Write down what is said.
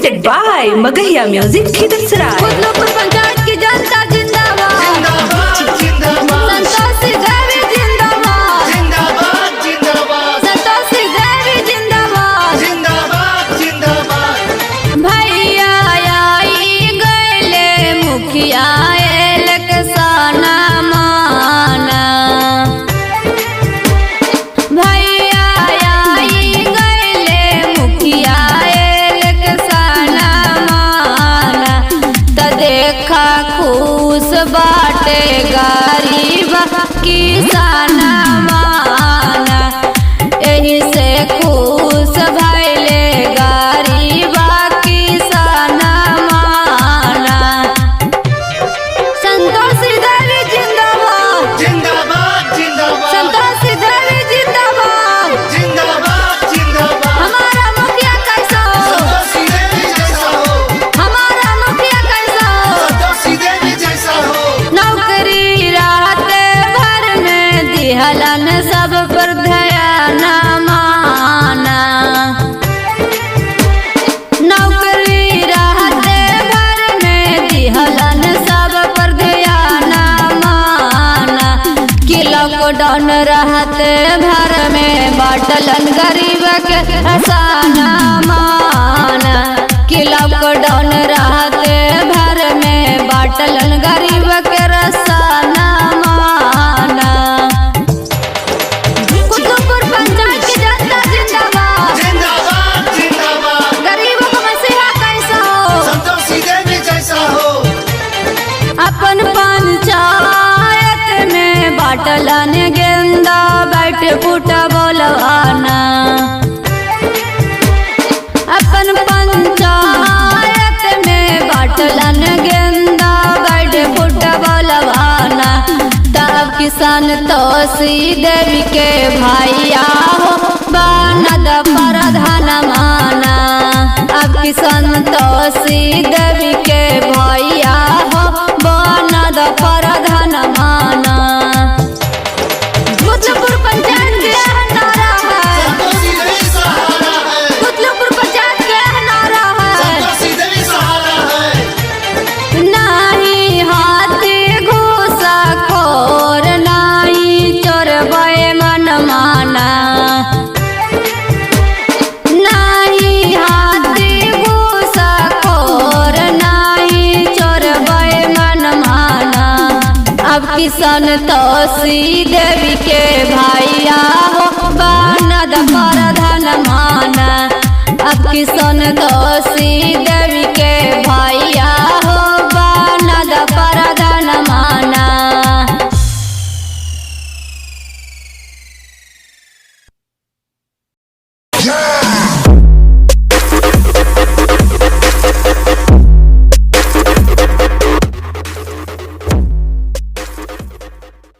presented by Magahia Music Khidasrai. Kutlupur panchayat की जनता जिंदाबाद जिंदाबाद जिंदाबाद संतोषी देवी जिंदाबाद जिंदाबाद जिंदाबाद संतोषी देवी जिंदाबाद जिंदाबाद जिंदाबाद भैया आई गए मुखिया लकसाना माना भैया आई गए मुखिया लकसाना माना त देखा खुश बाटे गरीब किसाना माना एही से खुश भैले गरीब किसाना माना संतोषी देवी जिंदाबाद जिंदाबाद जिंदाबाद संतोषी देवी जिंदाबाद जिंदाबाद जिंदाबाद हमारा मुखिया कैसा हो संतोषी देवी जैसा हो हमारा मुखिया कैसा हो संतोषी देवी जैसा हो नौकरी रात भर में दिहलन सब पर ध्यान माना नौकरी रात भर में दिहलन सब पर ध्यान माना कि लॉकडाउन रात भर में बाटलन गरीब के हसाना माना कि लॉकडाउन रात भर में बाटलन गरीब के रसाना माना कुतुबपुर पंचायत की जनता जिंदाबाद जिंदाबाद जिंदाबाद गरीबों को मसीहा कैसा हो संतोषी देवी जैसा हो अपन पंचायत में बाटलन गेंदा बैठ फूटा बोलवाना अपन पंचायत में बाटलन गेंदा बैठ फूटा बोलवाना तब किसान तोसी देवी के भैया हो बनद प्रधान माना अब किसान तोसी देवी के भैया हो बनद प्रधान माना कुतलुपुर पंचायत के नारा है संतोषी देवी सहारा है कुतलुपुर पंचायत के नारा है संतोषी देवी सहारा है नाही हाथी घूसा खोर नाही चोरबे मन माना नाही हाथी घूसा खोर नाही चोरबे मन माना अब किसान तोसी देवी के भैया हो बनद प्रधान माना अब किसान तोसी